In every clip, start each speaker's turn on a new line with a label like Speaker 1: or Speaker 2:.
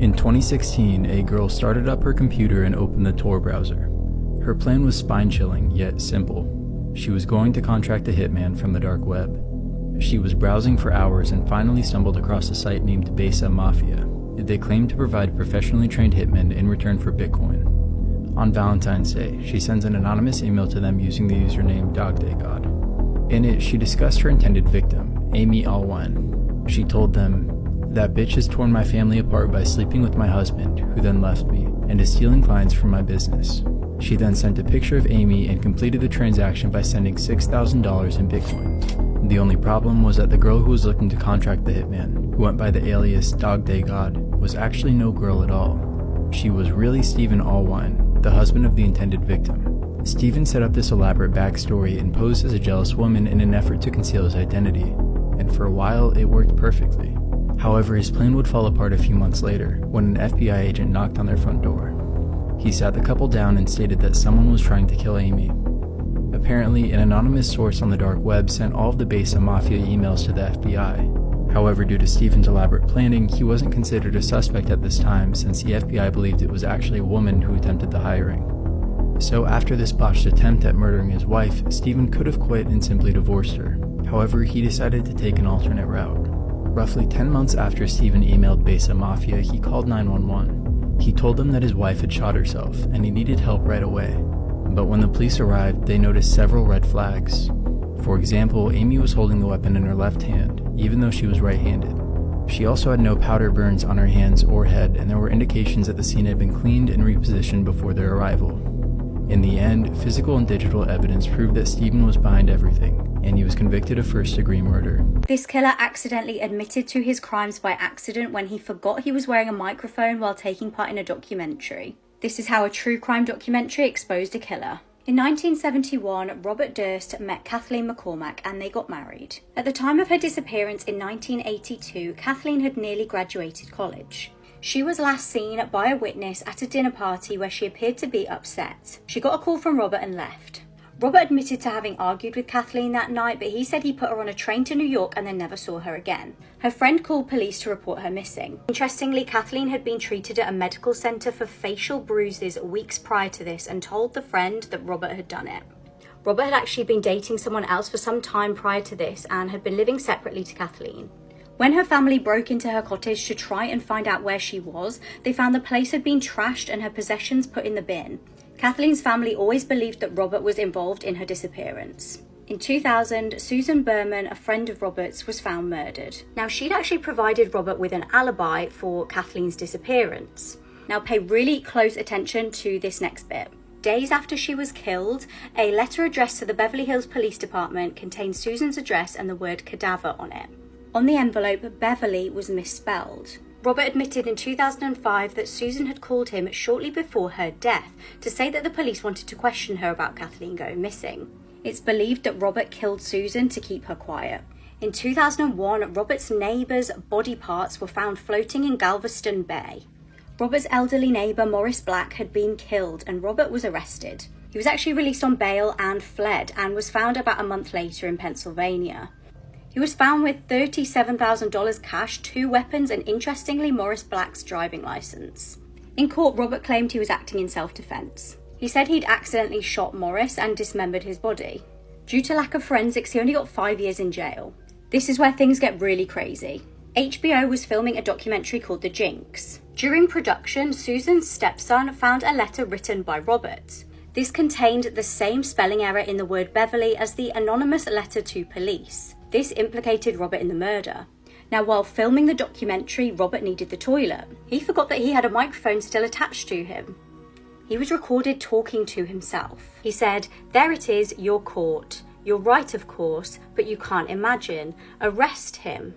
Speaker 1: In 2016, a girl started up her computer and opened the Tor browser. Her plan was spine-chilling, yet simple. She was going to contract a hitman from the dark web. She was browsing for hours and finally stumbled across a site named Besa Mafia. They claimed to provide professionally trained hitmen in return for Bitcoin. On Valentine's Day, she sends an anonymous email to them using the username DogDayGod. In it, she discussed her intended victim, Amy Alwine. She told them, "That bitch has torn my family apart by sleeping with my husband, who then left me, and is stealing clients from my business." She then sent a picture of Amy and completed the transaction by sending $6,000 in Bitcoin. The only problem was that the girl who was looking to contract the hitman, who went by the alias DogDayGod, was actually no girl at all. She was really Stephen Alwine, the husband of the intended victim. Stephen set up this elaborate backstory and posed as a jealous woman in an effort to conceal his identity, and for a while it worked perfectly. However, his plan would fall apart a few months later, when an FBI agent knocked on their front door. He sat the couple down and stated that someone was trying to kill Amy. Apparently, an anonymous source on the dark web sent all of the Besa Mafia emails to the FBI. However, due to Stephen's elaborate planning, he wasn't considered a suspect at this time, since the FBI believed it was actually a woman who attempted the hiring. So after this botched attempt at murdering his wife, Stephen could have quit and simply divorced her. However, he decided to take an alternate route. Roughly 10 months after Stephen emailed Besa Mafia, he called 911. He told them that his wife had shot herself, and he needed help right away. But when the police arrived, they noticed several red flags. For example, Amy was holding the weapon in her left hand, even though she was right-handed. She also had no powder burns on her hands or head, and there were indications that the scene had been cleaned and repositioned before their arrival. In the end, physical and digital evidence proved that Stephen was behind everything, and he was convicted of first-degree murder.
Speaker 2: This killer accidentally admitted to his crimes by accident when he forgot he was wearing a microphone while taking part in a documentary. This is how a true crime documentary exposed a killer. In 1971, Robert Durst met Kathleen McCormack and they got married. At the time of her disappearance in 1982, Kathleen had nearly graduated college. She was last seen by a witness at a dinner party where she appeared to be upset. She got a call from Robert and left. Robert admitted to having argued with Kathleen that night, but he said he put her on a train to New York and then never saw her again. Her friend called police to report her missing. Interestingly, Kathleen had been treated at a medical centre for facial bruises weeks prior to this and told the friend that Robert had done it. Robert had actually been dating someone else for some time prior to this and had been living separately to Kathleen. When her family broke into her cottage to try and find out where she was, they found the place had been trashed and her possessions put in the bin. Kathleen's family always believed that Robert was involved in her disappearance. In 2000, Susan Berman, a friend of Robert's, was found murdered. Now, she'd actually provided Robert with an alibi for Kathleen's disappearance. Now, pay really close attention to this next bit. Days after she was killed, a letter addressed to the Beverly Hills Police Department contained Susan's address and the word cadaver on it. On the envelope, Beverly was misspelled. Robert admitted in 2005 that Susan had called him shortly before her death to say that the police wanted to question her about Kathleen going missing. It's believed that Robert killed Susan to keep her quiet. In 2001, Robert's neighbour's body parts were found floating in Galveston Bay. Robert's elderly neighbour, Morris Black, had been killed and Robert was arrested. He was actually released on bail and fled and was found about a month later in Pennsylvania. He was found with $37,000 cash, 2 weapons, and interestingly, Morris Black's driving license. In court, Robert claimed he was acting in self-defense. He said he'd accidentally shot Morris and dismembered his body. Due to lack of forensics, he only got 5 years in jail. This is where things get really crazy. HBO was filming a documentary called The Jinx. During production, Susan's stepson found a letter written by Robert. This contained the same spelling error in the word Beverly as the anonymous letter to police. This implicated Robert in the murder. Now, while filming the documentary, Robert needed the toilet. He forgot that he had a microphone still attached to him. He was recorded talking to himself. He said, "There it is, you're caught. You're right, of course, but you can't imagine. Arrest him."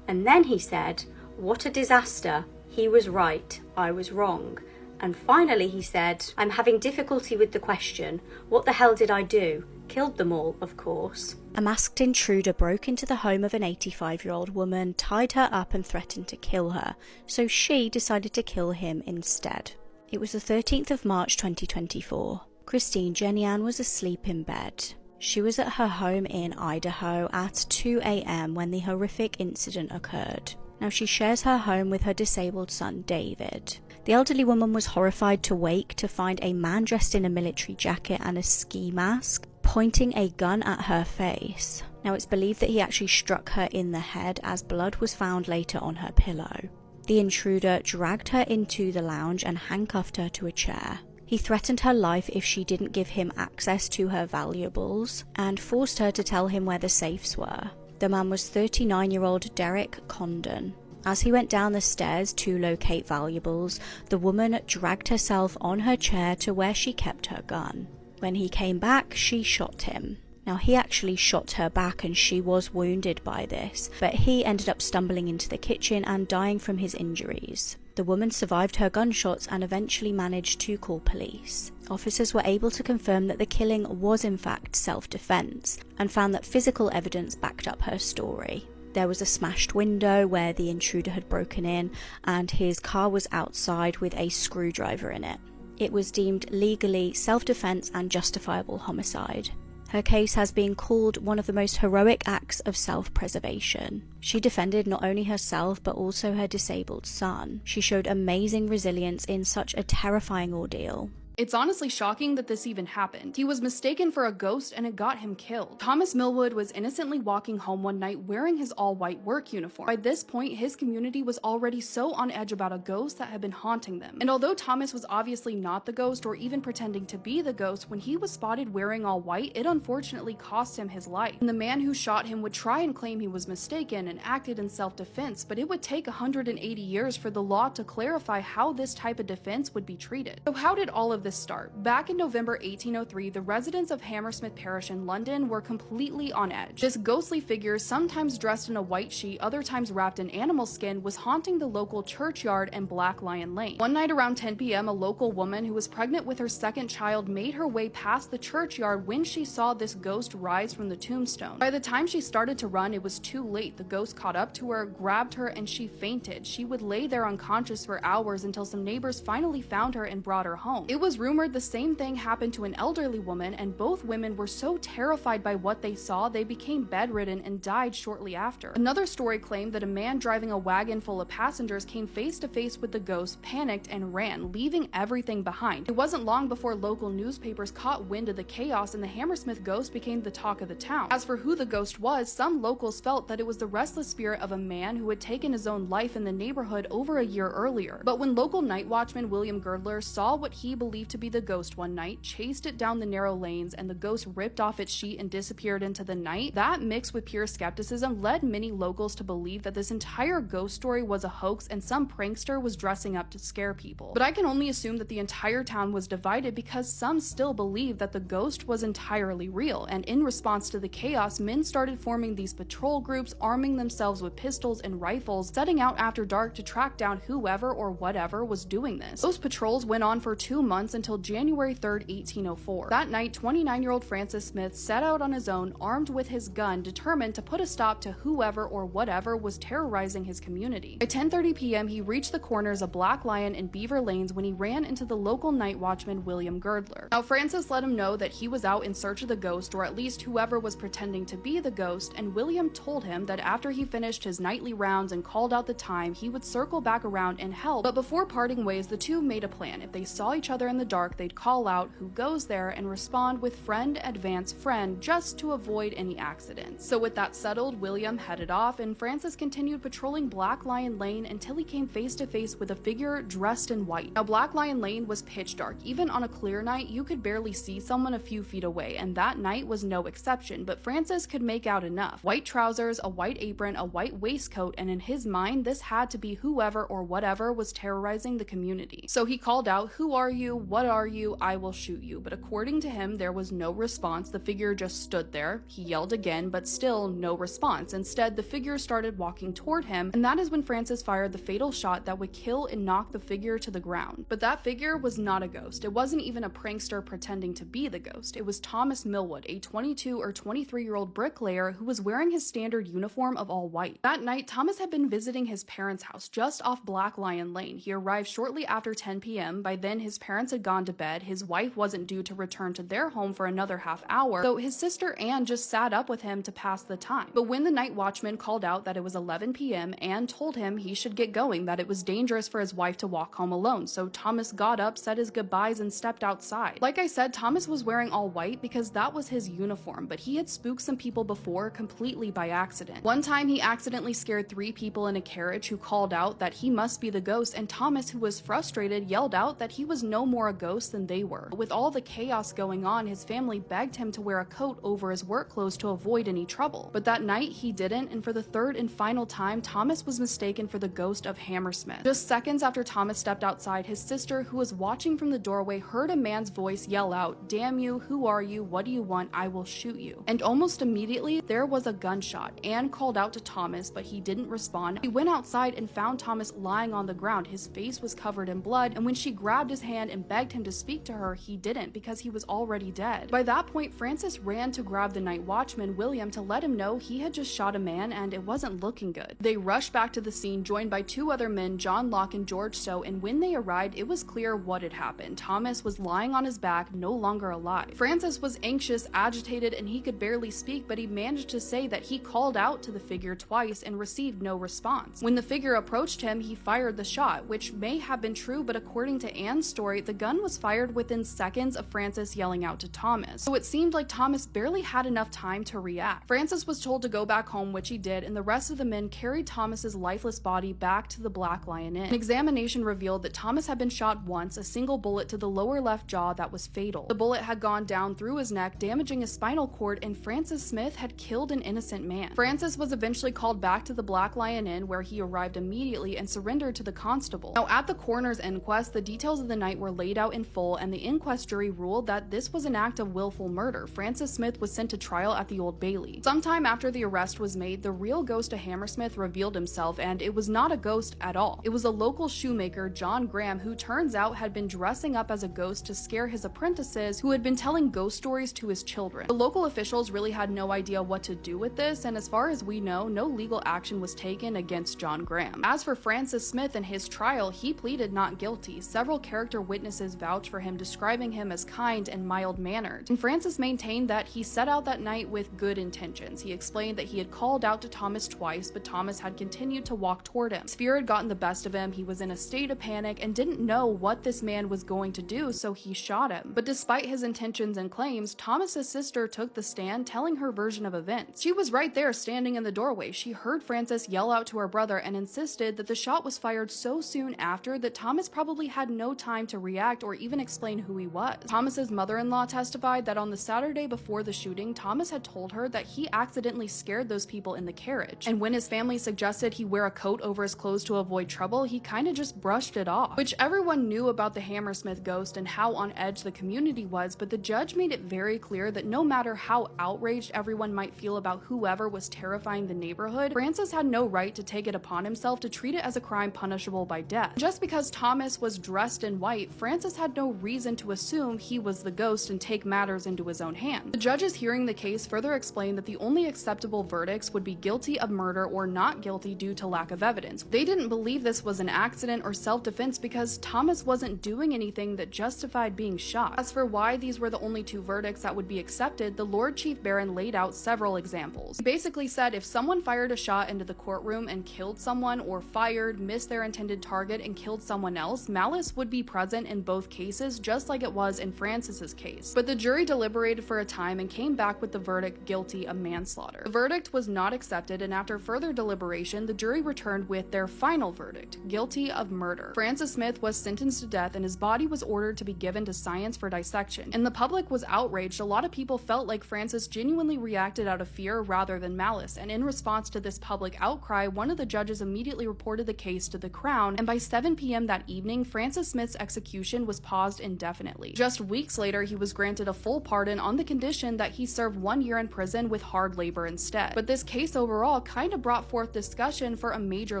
Speaker 2: And then he said, "What a disaster. He was right, I was wrong." And finally he said, "I'm having difficulty with the question. What the hell did I do? Killed them all, of course." A masked intruder broke into the home of an 85-year-old woman, tied her up and threatened to kill her, so she decided to kill him instead. It was the 13th of March 2024. Christine Genian was asleep in bed. She was at her home in Idaho at 2 a.m. when the horrific incident occurred. Now she shares her home with her disabled son, David. The elderly woman was horrified to wake to find a man dressed in a military jacket and a ski mask pointing a gun at her face. Now it's believed that he actually struck her in the head, as blood was found later on her pillow. The intruder dragged her into the lounge and handcuffed her to a chair. He threatened her life if she didn't give him access to her valuables and forced her to tell him where the safes were. The man was 39-year-old Derek Condon. As he went down the stairs to locate valuables, the woman dragged herself on her chair to where she kept her gun. When he came back, she shot him. Now he actually shot her back and she was wounded by this, but he ended up stumbling into the kitchen and dying from his injuries. The woman survived her gunshots and eventually managed to call police. Officers were able to confirm that the killing was in fact self-defense and found that physical evidence backed up her story. There was a smashed window where the intruder had broken in, and his car was outside with a screwdriver in it. It was deemed legally self-defense and justifiable homicide. Her case has been called one of the most heroic acts of self-preservation. She defended not only herself but also her disabled son. She showed amazing resilience in such a terrifying ordeal.
Speaker 3: It's honestly shocking that this even happened. He was mistaken for a ghost and it got him killed. Thomas Millwood was innocently walking home one night wearing his all-white work uniform. By this point, his community was already so on edge about a ghost that had been haunting them. And although Thomas was obviously not the ghost or even pretending to be the ghost, when he was spotted wearing all white, it unfortunately cost him his life. And the man who shot him would try and claim he was mistaken and acted in self-defense, but it would take 180 years for the law to clarify how this type of defense would be treated. So how did all of this start? Back in November 1803, the residents of Hammersmith Parish in London were completely on edge. This ghostly figure, sometimes dressed in a white sheet, other times wrapped in animal skin, was haunting the local churchyard and Black Lion Lane. One night around 10 p.m., a local woman who was pregnant with her second child made her way past the churchyard when she saw this ghost rise from the tombstone. By the time she started to run, it was too late. The ghost caught up to her, grabbed her, and she fainted. She would lay there unconscious for hours until some neighbors finally found her and brought her home. It was rumored the same thing happened to an elderly woman, and both women were so terrified by what they saw they became bedridden and died shortly after. Another story claimed that a man driving a wagon full of passengers came face to face with the ghost, panicked, and ran, leaving everything behind. It wasn't long before local newspapers caught wind of the chaos and the Hammersmith ghost became the talk of the town. As for who the ghost was, some locals felt that it was the restless spirit of a man who had taken his own life in the neighborhood over a year earlier. But when local night watchman William Girdler saw what he believed to be the ghost one night, chased it down the narrow lanes, and the ghost ripped off its sheet and disappeared into the night, that mixed with pure skepticism led many locals to believe that this entire ghost story was a hoax and some prankster was dressing up to scare people. But I can only assume that the entire town was divided because some still believed that the ghost was entirely real, and in response to the chaos, men started forming these patrol groups, arming themselves with pistols and rifles, setting out after dark to track down whoever or whatever was doing this. Those patrols went on for 2 months until January 3rd, 1804. That night, 29-year-old Francis Smith set out on his own, armed with his gun, determined to put a stop to whoever or whatever was terrorizing his community. By 10:30 p.m., he reached the corners of Black Lion and Beaver Lanes when he ran into the local night watchman William Girdler. Now, Francis let him know that he was out in search of the ghost, or at least whoever was pretending to be the ghost, and William told him that after he finished his nightly rounds and called out the time, he would circle back around and help. But before parting ways, the two made a plan. If they saw each other in the dark, they'd call out who goes there and respond with friend advance friend, just to avoid any accidents. So with that settled, William headed off and Francis continued patrolling Black Lion Lane until he came face to face with a figure dressed in white. Now, Black Lion Lane was pitch dark. Even on a clear night, you could barely see someone a few feet away, and that night was no exception, but Francis could make out enough. White trousers, a white apron, a white waistcoat, and in his mind, this had to be whoever or whatever was terrorizing the community. So he called out, "Who are you? What are you? I will shoot you." But according to him, there was no response. The figure just stood there. He yelled again, but still no response. Instead, the figure started walking toward him, and that is when Francis fired the fatal shot that would kill and knock the figure to the ground. But that figure was not a ghost. It wasn't even a prankster pretending to be the ghost. It was Thomas Millwood, a 22 or 23-year-old bricklayer who was wearing his standard uniform of all white. That night, Thomas had been visiting his parents' house just off Black Lion Lane. He arrived shortly after 10 p.m. By then, his parents had gone to bed, his wife wasn't due to return to their home for another half hour, so his sister Anne just sat up with him to pass the time. But when the night watchman called out that it was 11 p.m., Anne told him he should get going, that it was dangerous for his wife to walk home alone, so Thomas got up, said his goodbyes, and stepped outside. Like I said, Thomas was wearing all white because that was his uniform, but he had spooked some people before completely by accident. One time he accidentally scared 3 people in a carriage who called out that he must be the ghost, and Thomas, who was frustrated, yelled out that he was no more a ghost than they were. With all the chaos going on, his family begged him to wear a coat over his work clothes to avoid any trouble. But that night he didn't, and for the third and final time, Thomas was mistaken for the ghost of Hammersmith. Just seconds after Thomas stepped outside, his sister, who was watching from the doorway, heard a man's voice yell out, "Damn you, who are you, what do you want, I will shoot you." And almost immediately, there was a gunshot. Anne called out to Thomas, but he didn't respond. He went outside and found Thomas lying on the ground. His face was covered in blood, and when she grabbed his hand and begged him to speak to her, he didn't because he was already dead. By that point, Francis ran to grab the night watchman, William, to let him know he had just shot a man and it wasn't looking good. They rushed back to the scene, joined by 2 other men, John Locke and George Stowe, and when they arrived, it was clear what had happened. Thomas was lying on his back, no longer alive. Francis was anxious, agitated, and he could barely speak, but he managed to say that he called out to the figure twice and received no response. When the figure approached him, he fired the shot, which may have been true, but according to Anne's story, the gun was fired within seconds of Francis yelling out to Thomas. So it seemed like Thomas barely had enough time to react. Francis was told to go back home, which he did, and the rest of the men carried Thomas's lifeless body back to the Black Lion Inn. An examination revealed that Thomas had been shot once, a single bullet to the lower left jaw that was fatal. The bullet had gone down through his neck, damaging his spinal cord, and Francis Smith had killed an innocent man. Francis was eventually called back to the Black Lion Inn, where he arrived immediately and surrendered to the constable. Now, at the coroner's inquest, the details of the night were laid out in full, and the inquest jury ruled that this was an act of willful murder. Francis Smith was sent to trial at the Old Bailey. Sometime after the arrest was made, the real ghost of Hammersmith revealed himself, and it was not a ghost at all. It was a local shoemaker, John Graham, who turns out had been dressing up as a ghost to scare his apprentices, who had been telling ghost stories to his children. The local officials really had no idea what to do with this, and as far as we know, no legal action was taken against John Graham. As for Francis Smith and his trial, he pleaded not guilty. Several character witnesses vouched for him, describing him as kind and mild-mannered. And Francis maintained that he set out that night with good intentions. He explained that he had called out to Thomas twice, but Thomas had continued to walk toward him. His fear had gotten the best of him, he was in a state of panic and didn't know what this man was going to do, so he shot him. But despite his intentions and claims, Thomas's sister took the stand, telling her version of events. She was right there standing in the doorway. She heard Francis yell out to her brother and insisted that the shot was fired so soon after that Thomas probably had no time to react or even explain who he was. Thomas's mother-in-law testified that on the Saturday before the shooting, Thomas had told her that he accidentally scared those people in the carriage, and when his family suggested he wear a coat over his clothes to avoid trouble, he kinda just brushed it off. Which everyone knew about the Hammersmith ghost and how on edge the community was, but the judge made it very clear that no matter how outraged everyone might feel about whoever was terrifying the neighborhood, Francis had no right to take it upon himself to treat it as a crime punishable by death. Just because Thomas was dressed in white, Francis had no reason to assume he was the ghost and take matters into his own hands. The judges hearing the case further explained that the only acceptable verdicts would be guilty of murder or not guilty due to lack of evidence. They didn't believe this was an accident or self-defense because Thomas wasn't doing anything that justified being shot. As for why these were the only 2 verdicts that would be accepted, the Lord Chief Baron laid out several examples. He basically said if someone fired a shot into the courtroom and killed someone, or fired, missed their intended target, and killed someone else, malice would be present in both cases, just like it was in Francis's case. But the jury deliberated for a time and came back with the verdict guilty of manslaughter. The verdict was not accepted, and after further deliberation, the jury returned with their final verdict, guilty of murder. Francis Smith was sentenced to death, and his body was ordered to be given to science for dissection. And the public was outraged. A lot of people felt like Francis genuinely reacted out of fear rather than malice, and in response to this public outcry, one of the judges immediately reported the case to the Crown, and by 7 p.m. that evening, Francis Smith's execution was paused indefinitely. Just weeks later, he was granted a full pardon on the condition that he serve 1 year in prison with hard labor instead. But this case overall kind of brought forth discussion for a major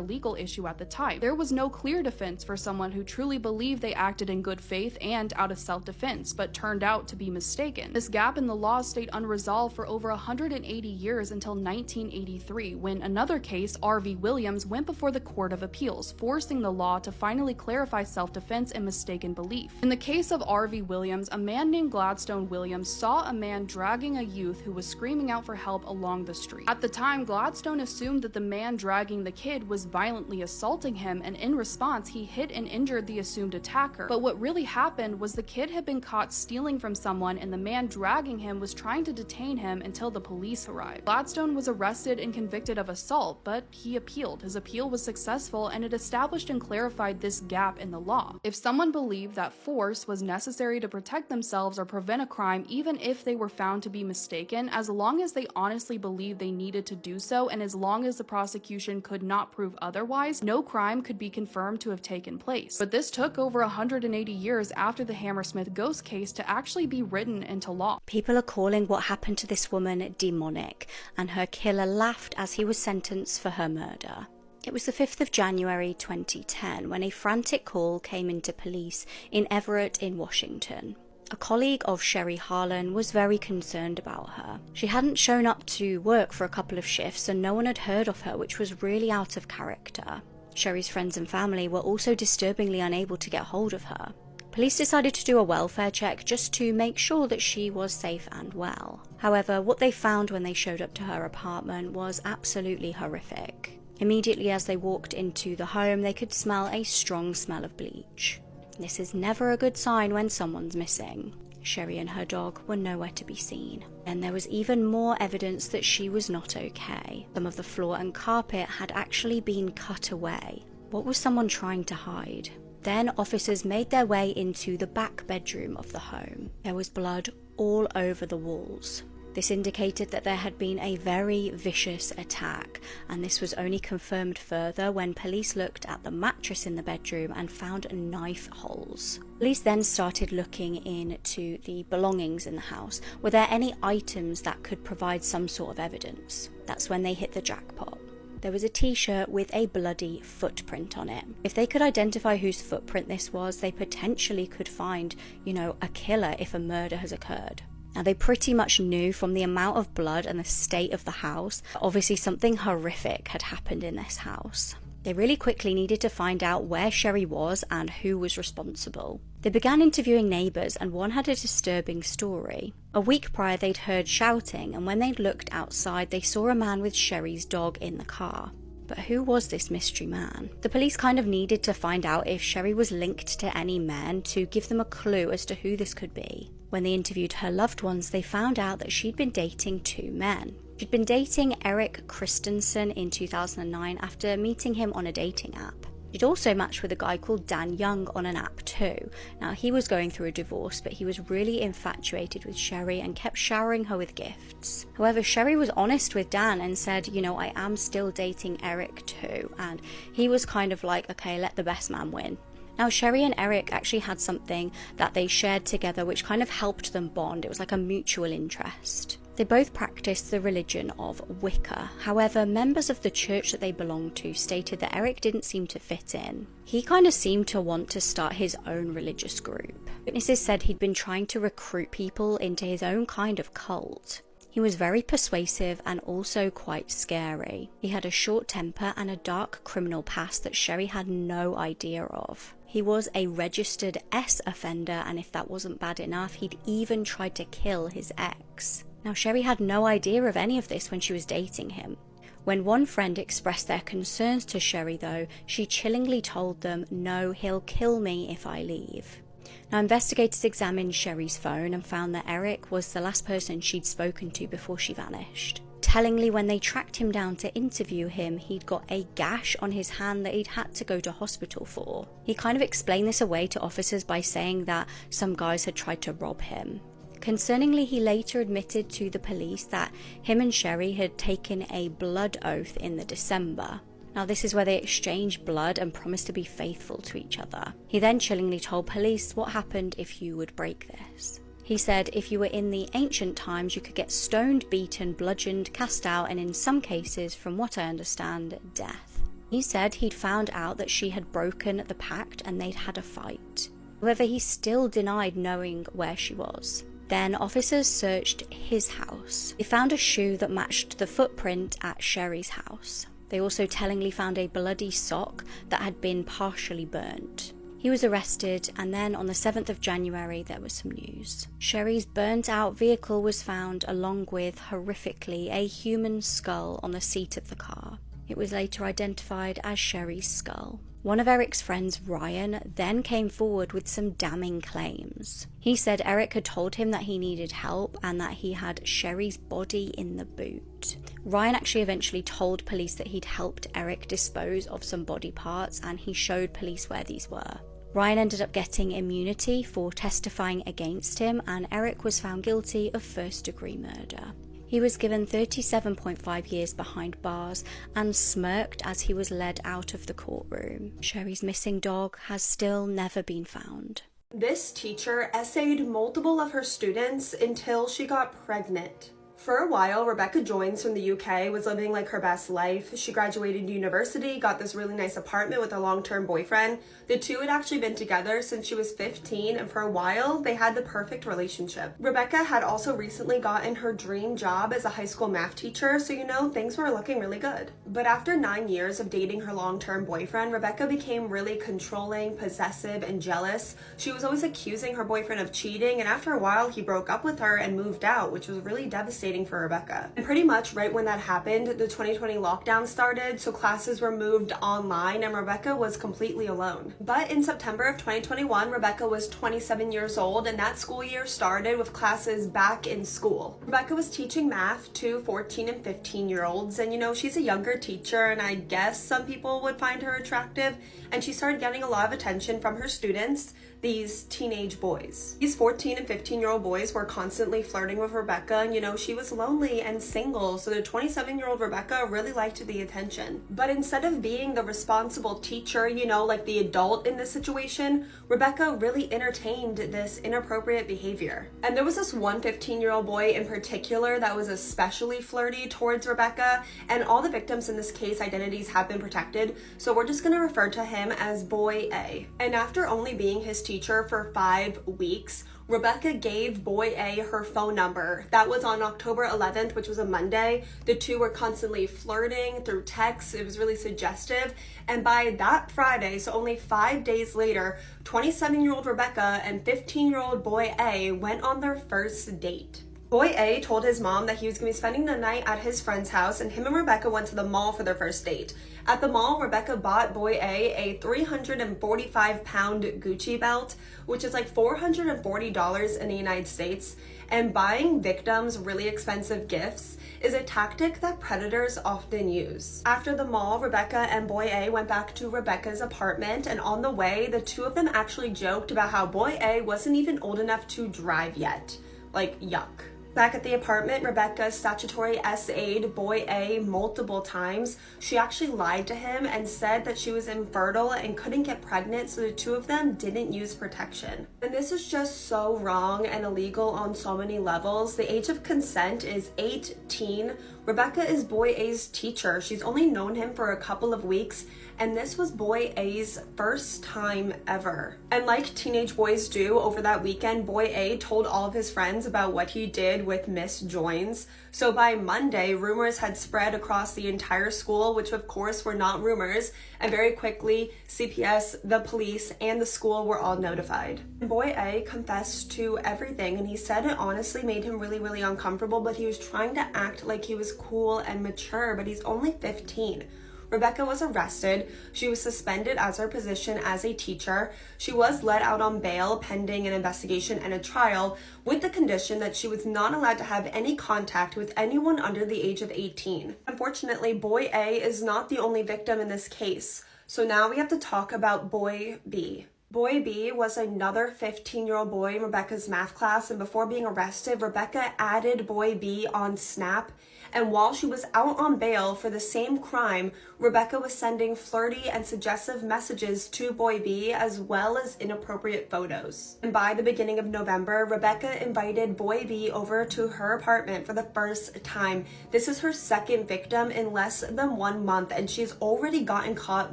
Speaker 3: legal issue at the time. There was no clear defense for someone who truly believed they acted in good faith and out of self-defense, but turned out to be mistaken. This gap in the law stayed unresolved for over 180 years until 1983, when another case, R.V. Williams, went before the Court of Appeals, forcing the law to finally clarify self-defense and mistaken belief. relief. In the case of R.V. Williams, a man named Gladstone Williams saw a man dragging a youth who was screaming out for help along the street. At the time, Gladstone assumed that the man dragging the kid was violently assaulting him, and in response, he hit and injured the assumed attacker. But what really happened was the kid had been caught stealing from someone, and the man dragging him was trying to detain him until the police arrived. Gladstone was arrested and convicted of assault, but he appealed. His appeal was successful, and it established and clarified this gap in the law. If someone believed that force was necessary to protect themselves or prevent a crime, even if they were found to be mistaken, as long as they honestly believed they needed to do so, and as long as the prosecution could not prove otherwise, no crime could be confirmed to have taken place. But this took over 180 years after the Hammersmith ghost case to actually be written into law.
Speaker 2: People are calling what happened to this woman demonic, and her killer laughed as he was sentenced for her murder. It was the 5th of January 2010 when a frantic call came into police in Everett in Washington. A colleague of Sherry Harlan was very concerned about her. She hadn't shown up to work for a couple of shifts and no one had heard of her, which was really out of character. Sherry's friends and family were also disturbingly unable to get hold of her. Police decided to do a welfare check just to make sure that she was safe and well. However, what they found when they showed up to her apartment was absolutely horrific. Immediately as they walked into the home, they could smell a strong smell of bleach. This is never a good sign when someone's missing. Sherry and her dog were nowhere to be seen. And there was even more evidence that she was not okay. Some of the floor and carpet had actually been cut away. What was someone trying to hide? Then officers made their way into the back bedroom of the home. There was blood all over the walls. This indicated that there had been a very vicious attack, and this was only confirmed further when police looked at the mattress in the bedroom and found knife holes. Police then started looking into the belongings in the house. Were there any items that could provide some sort of evidence? That's when they hit the jackpot. There was a t-shirt with a bloody footprint on it. If they could identify whose footprint this was, they potentially could find, a killer if a murder has occurred. Now, they pretty much knew from the amount of blood and the state of the house, obviously something horrific had happened in this house. They really quickly needed to find out where Sherry was and who was responsible. They began interviewing neighbours, and one had a disturbing story. A week prior, they'd heard shouting, and when they looked outside, they saw a man with Sherry's dog in the car. But who was this mystery man? The police kind of needed to find out if Sherry was linked to any men to give them a clue as to who this could be. When they interviewed her loved ones, they found out that she'd been dating 2 men. She'd been dating Eric Christensen in 2009 after meeting him on a dating app. She'd also matched with a guy called Dan Young on an app too. Now, he was going through a divorce, but he was really infatuated with Sherry and kept showering her with gifts. However, Sherry was honest with Dan and said, I am still dating Eric too. And he was kind of like, okay, let the best man win. Now, Sherry and Eric actually had something that they shared together which kind of helped them bond. It was like a mutual interest. They both practiced the religion of Wicca. However, members of the church that they belonged to stated that Eric didn't seem to fit in. He kind of seemed to want to start his own religious group. Witnesses said he'd been trying to recruit people into his own kind of cult. He was very persuasive and also quite scary. He had a short temper and a dark criminal past that Sherry had no idea of. He was a registered S offender, and if that wasn't bad enough, he'd even tried to kill his ex. Now, Sherry had no idea of any of this when she was dating him. When one friend expressed their concerns to Sherry though, she chillingly told them, "No, he'll kill me if I leave." Now, investigators examined Sherry's phone and found that Eric was the last person she'd spoken to before she vanished. Tellingly, when they tracked him down to interview him, he'd got a gash on his hand that he'd had to go to hospital for. He kind of explained this away to officers by saying that some guys had tried to rob him. Concerningly, he later admitted to the police that him and Sherry had taken a blood oath in the December. Now, this is where they exchanged blood and promised to be faithful to each other. He then chillingly told police what happened if you would break this. He said if you were in the ancient times, you could get stoned, beaten, bludgeoned, cast out, and in some cases, from what I understand, death. He said he'd found out that she had broken the pact and they'd had a fight. However, he still denied knowing where she was. Then officers searched his house. They found a shoe that matched the footprint at Sherry's house. They also tellingly found a bloody sock that had been partially burnt. He He was arrested, and then on the 7th of January there was some news. Sherry's burnt out vehicle was found along with, horrifically, a human skull on the seat of the car. It was later identified as Sherry's skull. One of Eric's friends, Ryan, then came forward with some damning claims. He said Eric had told him that he needed help and that he had Sherry's body in the boot. Ryan actually eventually told police that he'd helped Eric dispose of some body parts, and he showed police where these were. Ryan ended up getting immunity for testifying against him, and Eric was found guilty of first-degree murder. He was given 37.5 years behind bars and smirked as he was led out of the courtroom. Sherry's missing dog has still never been found.
Speaker 4: This teacher essayed multiple of her students until she got pregnant. For a while, Rebecca Joins from the UK was living like her best life. She graduated university, got this really nice apartment with a long-term boyfriend. The two had actually been together since she was 15, and for a while, they had the perfect relationship. Rebecca had also recently gotten her dream job as a high school math teacher, so things were looking really good. But after 9 years of dating her long-term boyfriend, Rebecca became really controlling, possessive, and jealous. She was always accusing her boyfriend of cheating, and after a while, he broke up with her and moved out, which was really devastating for Rebecca. And pretty much right when that happened, the 2020 lockdown started, so classes were moved online and Rebecca was completely alone. But in September of 2021, Rebecca was 27 years old, and that school year started with classes back in school. Rebecca was teaching math to 14 and 15-year-olds, and she's a younger teacher, and I guess some people would find her attractive, and she started getting a lot of attention from her students, these teenage boys. These 14 and 15-year-old boys were constantly flirting with Rebecca, and she was lonely and single, so the 27-year-old Rebecca really liked the attention. But instead of being the responsible teacher, like the adult in this situation, Rebecca really entertained this inappropriate behavior. And there was this one 15-year-old boy in particular that was especially flirty towards Rebecca, and all the victims in this case identities have been protected, so we're just going to refer to him as Boy A. And after only being his teacher for 5 weeks, Rebecca gave Boy A her phone number. That was on October 11th, which was a Monday. The two were constantly flirting through text. It was really suggestive. And by that Friday, so only 5 days later, 27-year-old Rebecca and 15-year-old Boy A went on their first date. Boy A told his mom that he was going to be spending the night at his friend's house, and him and Rebecca went to the mall for their first date. At the mall, Rebecca bought Boy A 345-pound Gucci belt, which is like $440 in the United States, and buying victims really expensive gifts is a tactic that predators often use. After the mall, Rebecca and Boy A went back to Rebecca's apartment, and on the way, the two of them actually joked about how Boy A wasn't even old enough to drive yet. Like, yuck. Back at the apartment, Rebecca statutory SA'd Boy A multiple times. She actually lied to him and said that she was infertile and couldn't get pregnant, so the two of them didn't use protection. And this is just so wrong and illegal on so many levels. The age of consent is 18. Rebecca is Boy A's teacher. She's only known him for a couple of weeks, and this was Boy A's first time ever. And like teenage boys do, over that weekend, Boy A told all of his friends about what he did with Miss Joins. So by Monday, rumors had spread across the entire school, which of course were not rumors, and very quickly, CPS, the police, and the school were all notified. Boy A confessed to everything, and he said it honestly made him really, really uncomfortable, but he was trying to act like he was cool and mature, but he's only 15. Rebecca was arrested. She was suspended as her position as a teacher. She was let out on bail pending an investigation and a trial, with the condition that she was not allowed to have any contact with anyone under the age of 18. Unfortunately, Boy A is not the only victim in this case. So now we have to talk about Boy B. Boy B was another 15-year-old boy in Rebecca's math class, and before being arrested, Rebecca added Boy B on Snap, and while she was out on bail for the same crime, Rebecca was sending flirty and suggestive messages to Boy B as well as inappropriate photos. And by the beginning of November, Rebecca invited Boy B over to her apartment for the first time. This is her second victim in less than 1 month, and she's already gotten caught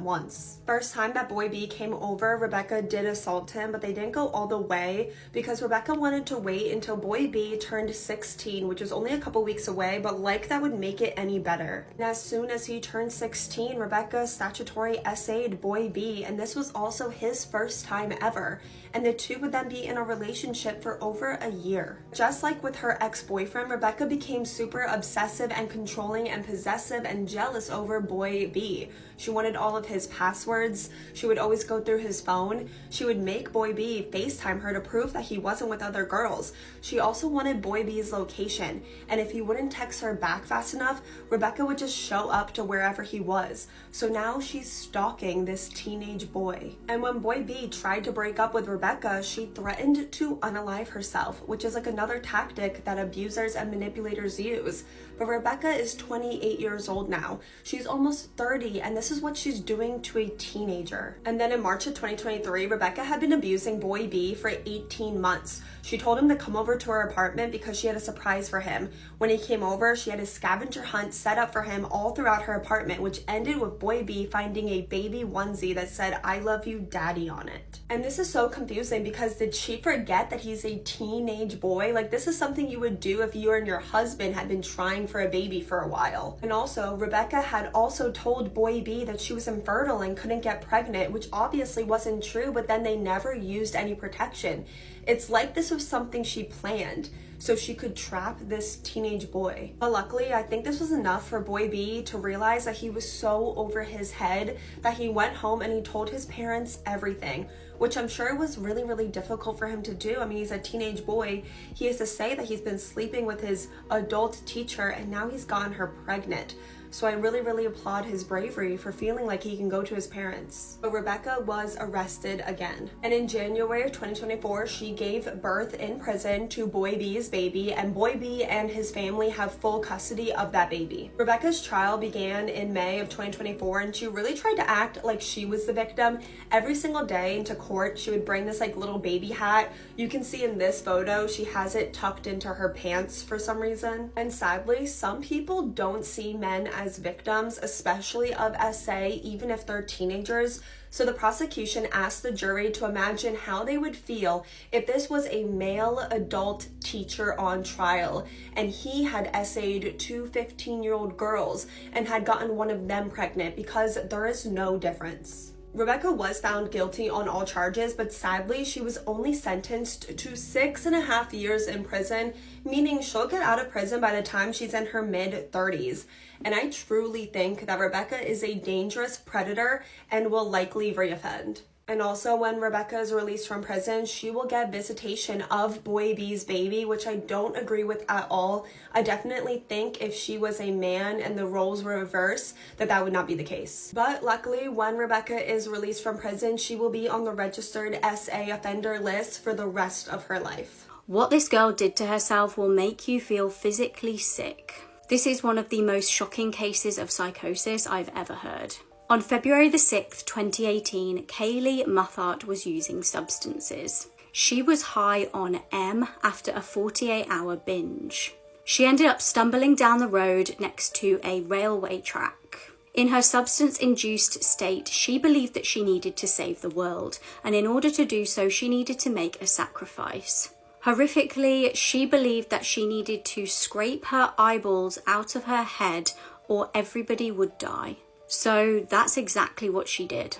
Speaker 4: once. First time that Boy B came over, Rebecca did assault him, but they didn't go all the way because Rebecca wanted to wait until boy B turned 16, which was only a couple weeks away, but like that would make it any better. And as soon as he turned 16, Rebecca statutory essayed boy B, and this was also his first time ever. And the two would then be in a relationship for over a year. Just like with her ex-boyfriend, Rebecca became super obsessive and controlling and possessive and jealous over boy B. She wanted all of his passwords. She would always go through his phone. She would make boy B FaceTime her to prove that he wasn't with other girls. She also wanted boy B's location, and if he wouldn't text her back fast enough, Rebecca would just show up to wherever he was. So now she's stalking this teenage boy. And when boy B tried to break up with Rebecca, she threatened to unalive herself, which is like another tactic that abusers and manipulators use. But Rebecca is 28 years old now. She's almost 30, and this is what she's doing to a teenager. And then in March of 2023, Rebecca had been abusing boy B for 18 months. She told him to come over to her apartment because she had a surprise for him. When he came over, she had a scavenger hunt set up for him all throughout her apartment, which ended with boy B finding a baby onesie that said, "I love you, daddy" on it. And this is so confusing because did she forget that he's a teenage boy? Like, this is something you would do if you and your husband had been trying for a baby for a while. And also, Rebecca had also told boy B that she was infertile and couldn't get pregnant, which obviously wasn't true, but then they never used any protection. It's like this was something she planned so she could trap this teenage boy. But luckily, I think this was enough for boy B to realize that he was so over his head that he went home and he told his parents everything, which I'm sure was really, really difficult for him to do. I mean, he's a teenage boy. He has to say that he's been sleeping with his adult teacher and now he's gotten her pregnant. So I really, really applaud his bravery for feeling like he can go to his parents. But Rebecca was arrested again. And in January of 2024, she gave birth in prison to boy B's baby, and boy B and his family have full custody of that baby. Rebecca's trial began in May of 2024, and she really tried to act like she was the victim. Every single day into court, she would bring this like little baby hat. You can see in this photo, she has it tucked into her pants for some reason. And sadly, some people don't see men as victims, especially of SA, even if they're teenagers. So the prosecution asked the jury to imagine how they would feel if this was a male adult teacher on trial and he had essayed two 15-year-old girls and had gotten one of them pregnant, because there is no difference. Rebecca was found guilty on all charges, but sadly, she was only sentenced to 6.5 years in prison, meaning she'll get out of prison by the time she's in her mid-30s. And I truly think that Rebecca is a dangerous predator and will likely reoffend. And also, when Rebecca is released from prison, she will get visitation of boy B's baby, which I don't agree with at all. I definitely think if she was a man and the roles were reversed, that would not be the case. But luckily, when Rebecca is released from prison, she will be on the registered SA offender list for the rest of her life.
Speaker 2: What this girl did to herself will make you feel physically sick. This is one of the most shocking cases of psychosis I've ever heard. On February the 6th, 2018, Kaylee Muthart was using substances. She was high on M after a 48-hour binge. She ended up stumbling down the road next to a railway track. In her substance-induced state, she believed that she needed to save the world, and in order to do so, she needed to make a sacrifice. Horrifically, she believed that she needed to scrape her eyeballs out of her head or everybody would die. So that's exactly what she did.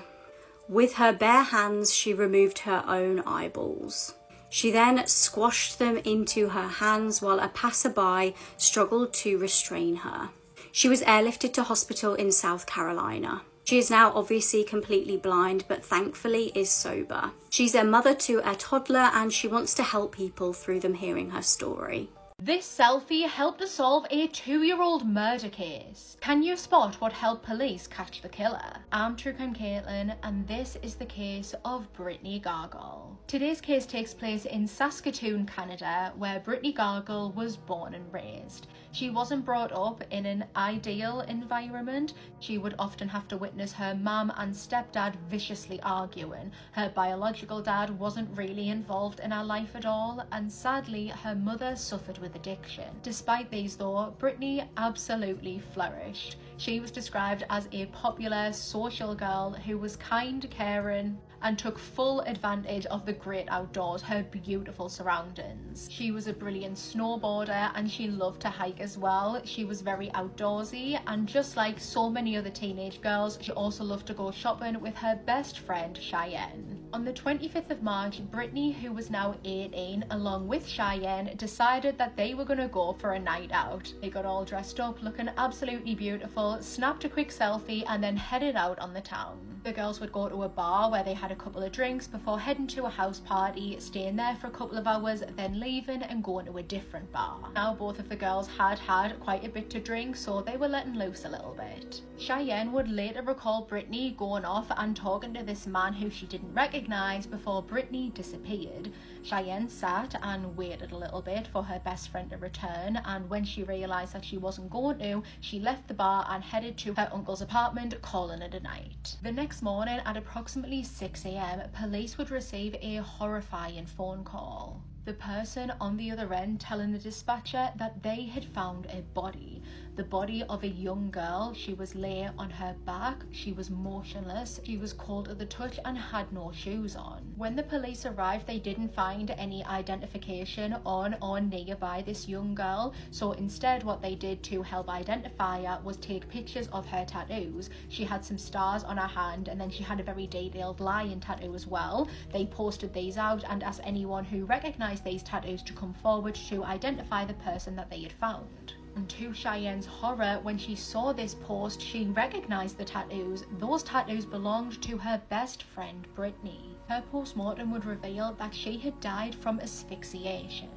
Speaker 2: With her bare hands, she removed her own eyeballs. She then squashed them into her hands while a passerby struggled to restrain her. She was airlifted to hospital in South Carolina. She is now obviously completely blind, but thankfully is sober. She's a mother to a toddler and she wants to help people through them hearing her story.
Speaker 5: This selfie helped to solve a 2-year-old murder case. Can you spot what helped police catch the killer? I'm True Crime Caitlin, and this is the case of Brittany Gargle. Today's case takes place in Saskatoon, Canada, where Brittany Gargle was born and raised. She wasn't brought up in an ideal environment. She would often have to witness her mum and stepdad viciously arguing. Her biological dad wasn't really involved in her life at all, and sadly, her mother suffered with addiction. Despite these though, Brittany absolutely flourished. She was described as a popular social girl who was kind, caring, and took full advantage of the great outdoors, her beautiful surroundings. She was a brilliant snowboarder and she loved to hike as well. She was very outdoorsy, and just like so many other teenage girls, she also loved to go shopping with her best friend Cheyenne. On the 25th of March, Brittany, who was now 18, along with Cheyenne, decided that they were going to go for a night out. They got all dressed up, looking absolutely beautiful, snapped a quick selfie, and then headed out on the town. The girls would go to a bar where they had a couple of drinks before heading to a house party, staying there for a couple of hours, then leaving and going to a different bar. Now both of the girls had quite a bit to drink, so they were letting loose a little bit. Cheyenne would later recall Brittany going off and talking to this man who she didn't recognise before Brittany disappeared. Cheyenne sat and waited a little bit for her best friend to return, and when she realised that she wasn't going to, she left the bar and headed to her uncle's apartment, calling it a night. The next morning at approximately 6 a.m, police would receive a horrifying phone call. The person on the other end telling the dispatcher that they had found a body. The body of a young girl. She was laying on her back, she was motionless, she was cold at the touch and had no shoes on. When the police arrived, they didn't find any identification on or nearby this young girl, so instead what they did to help identify her was take pictures of her tattoos. She had some stars on her hand, and then she had a very detailed lion tattoo as well. They posted these out and asked anyone who recognised these tattoos to come forward to identify the person that they had found. And to Cheyenne's horror, when she saw this post, she recognised the tattoos. Those tattoos belonged to her best friend Brittany. Her post-mortem would reveal that she had died from asphyxiation.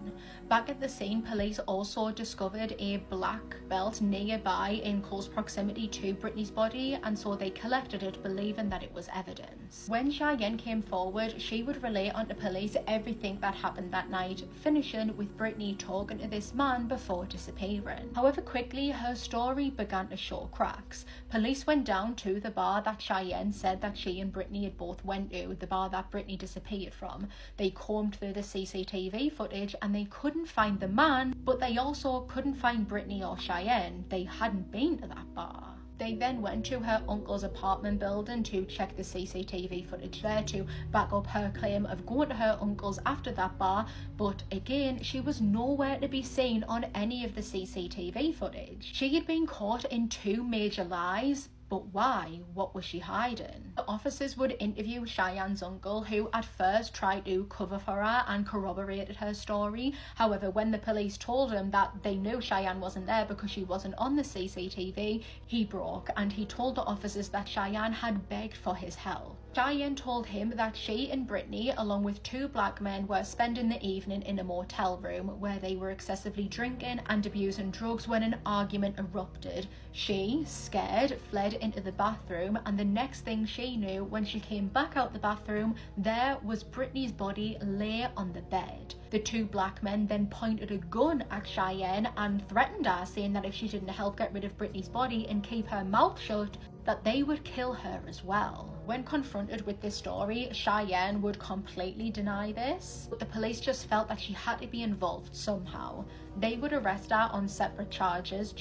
Speaker 5: Back at the scene, police also discovered a black belt nearby in close proximity to Brittany's body, and so they collected it, believing that it was evidence. When Cheyenne came forward, she would relay onto police everything that happened that night, finishing with Brittany talking to this man before disappearing. However, quickly her story began to show cracks. Police went down to the bar that Cheyenne said that she and Brittany had both went to, the bar that Brittany disappeared from. They combed through the CCTV footage and they couldn't find the man, but they also couldn't find Brittany or Cheyenne. They hadn't been to that bar. They then went to her uncle's apartment building to check the CCTV footage there to back up her claim of going to her uncle's after that bar, but again, she was nowhere to be seen on any of the CCTV footage. She had been caught in two major lies. But why? What was she hiding? The officers would interview Cheyenne's uncle, who at first tried to cover for her and corroborated her story. However, when the police told him that they knew Cheyenne wasn't there because she wasn't on the CCTV, he broke and he told the officers that Cheyenne had begged for his help. Cheyenne told him that she and Brittany, along with two black men, were spending the evening in a motel room where they were excessively drinking and abusing drugs when an argument erupted. She, scared, fled into the bathroom, and the next thing she knew, when she came back out the bathroom, there was Brittany's body lay on the bed. The two black men then pointed a gun at Cheyenne and threatened her, saying that if she didn't help get rid of Brittany's body and keep her mouth shut, that they would kill her as well. When confronted with this story, Cheyenne would completely deny this, but the police just felt that she had to be involved somehow. They would arrest her on separate charges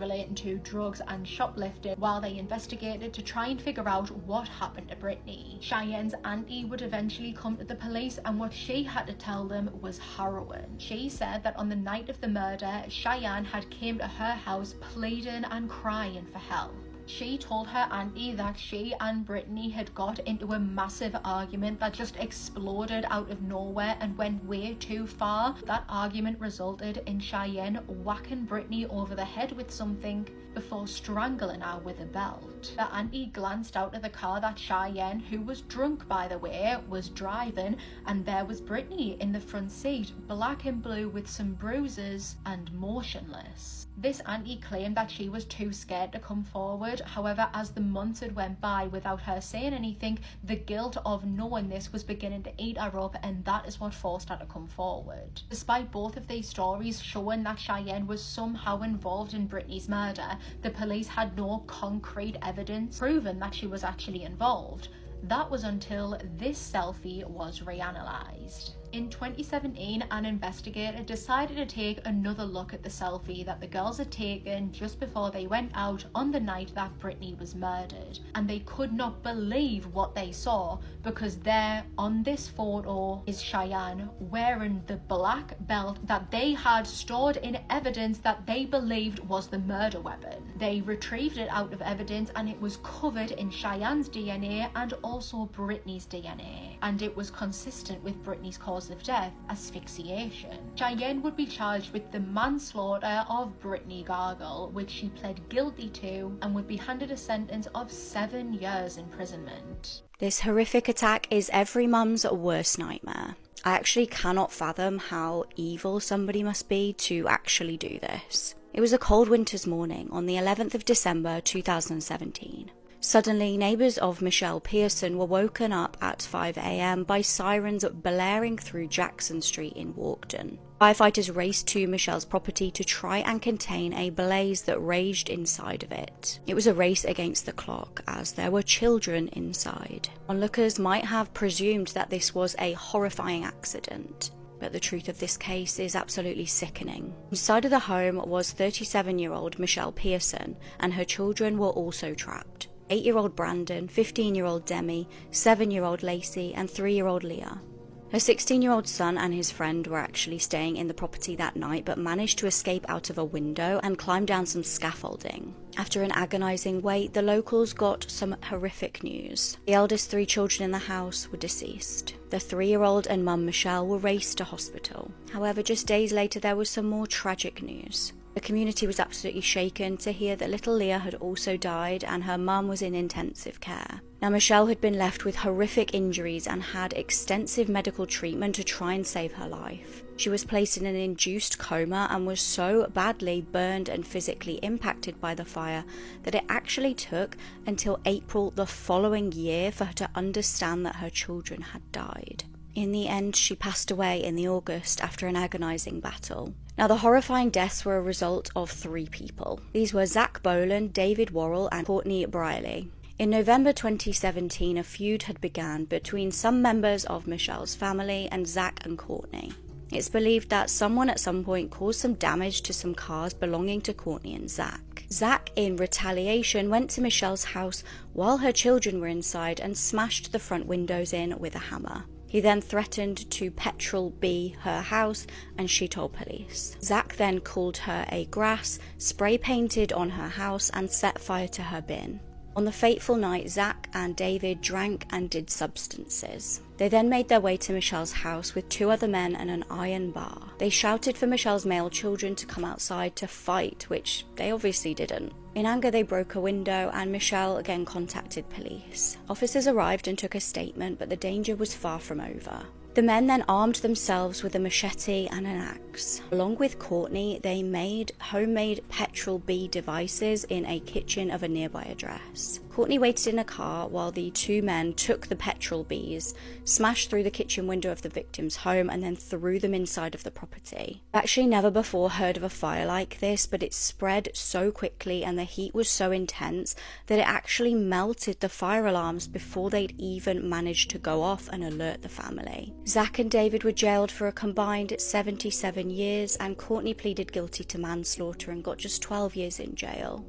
Speaker 5: relating to drugs and shoplifting, while they investigated to try and figure out what happened to Brittany. Cheyenne's auntie would eventually come to the police, and what she had to tell them was harrowing. She said that on the night of the murder, Cheyenne had came to her house pleading and crying for help. She told her auntie that she and Brittany had got into a massive argument that just exploded out of nowhere and went way too far. That argument resulted in Cheyenne whacking Brittany over the head with something before strangling her with a belt. The auntie glanced out of the car that Cheyenne, who was drunk by the way, was driving, and there was Brittany in the front seat, black and blue with some bruises and motionless. This auntie claimed that she was too scared to come forward. However, as the months had went by without her saying anything, the guilt of knowing this was beginning to eat her up, and that is what forced her to come forward. Despite both of these stories showing that Cheyenne was somehow involved in Brittany's murder, the police had no concrete evidence proving that she was actually involved. That was until this selfie was reanalyzed. In 2017, an investigator decided to take another look at the selfie that the girls had taken just before they went out on the night that Brittany was murdered. And they could not believe what they saw, because there on this photo is Cheyenne wearing the black belt that they had stored in evidence that they believed was the murder weapon. They retrieved it out of evidence and it was covered in Cheyenne's DNA and also Brittany's DNA. And it was consistent with Brittany's cause of death, asphyxiation. Cheyenne would be charged with the manslaughter of Brittany Gargle, which she pled guilty to, and would be handed a sentence of 7 years imprisonment.
Speaker 2: This horrific attack is every mum's worst nightmare. I actually cannot fathom how evil somebody must be to actually do this. It was a cold winter's morning on the 11th of December 2017. Suddenly, neighbours of Michelle Pearson were woken up at 5 a.m. by sirens blaring through Jackson Street in Walkden. Firefighters raced to Michelle's property to try and contain a blaze that raged inside of it. It was a race against the clock, as there were children inside. Onlookers might have presumed that this was a horrifying accident, but the truth of this case is absolutely sickening. Inside of the home was 37-year-old Michelle Pearson, and her children were also trapped. 8-year-old Brandon, 15-year-old Demi, 7-year-old Lacey, and 3-year-old Leah. Her 16-year-old son and his friend were actually staying in the property that night, but managed to escape out of a window and climb down some scaffolding. After an agonizing wait, the locals got some horrific news. The eldest 3 children in the house were deceased. The 3-year-old and mum Michelle were raced to hospital. However, just days later there was some more tragic news. The community was absolutely shaken to hear that little Leah had also died and her mum was in intensive care. Now, Michelle had been left with horrific injuries and had extensive medical treatment to try and save her life. She was placed in an induced coma and was so badly burned and physically impacted by the fire that it actually took until April the following year for her to understand that her children had died. In the end, she passed away in the August after an agonizing battle. Now, the horrifying deaths were a result of 3 people. These were Zach Boland, David Worrell, and Courtney Briley. In November 2017, a feud had begun between some members of Michelle's family and Zach and Courtney. It's believed that someone at some point caused some damage to some cars belonging to Courtney and Zach. Zach, in retaliation, went to Michelle's house while her children were inside and smashed the front windows in with a hammer. He then threatened to petrol B her house, and she told police. Zach then called her a grass, spray painted on her house, and set fire to her bin. On the fateful night, Zach and David drank and did substances. They then made their way to Michelle's house with 2 other men and an iron bar. They shouted for Michelle's male children to come outside to fight, which they obviously didn't. In anger, they broke a window and Michelle again contacted police. Officers arrived and took a statement, but the danger was far from over. The men then armed themselves with a machete and an axe. Along with Courtney, they made homemade petrol B devices in a kitchen of a nearby address. Courtney waited in a car while the 2 men took the petrol Bs, smashed through the kitchen window of the victim's home, and then threw them inside of the property. I've actually never before heard of a fire like this, but it spread so quickly and the heat was so intense that it actually melted the fire alarms before they'd even managed to go off and alert the family. Zach and David were jailed for a combined 77 years, and Courtney pleaded guilty to manslaughter and got just 12 years in jail.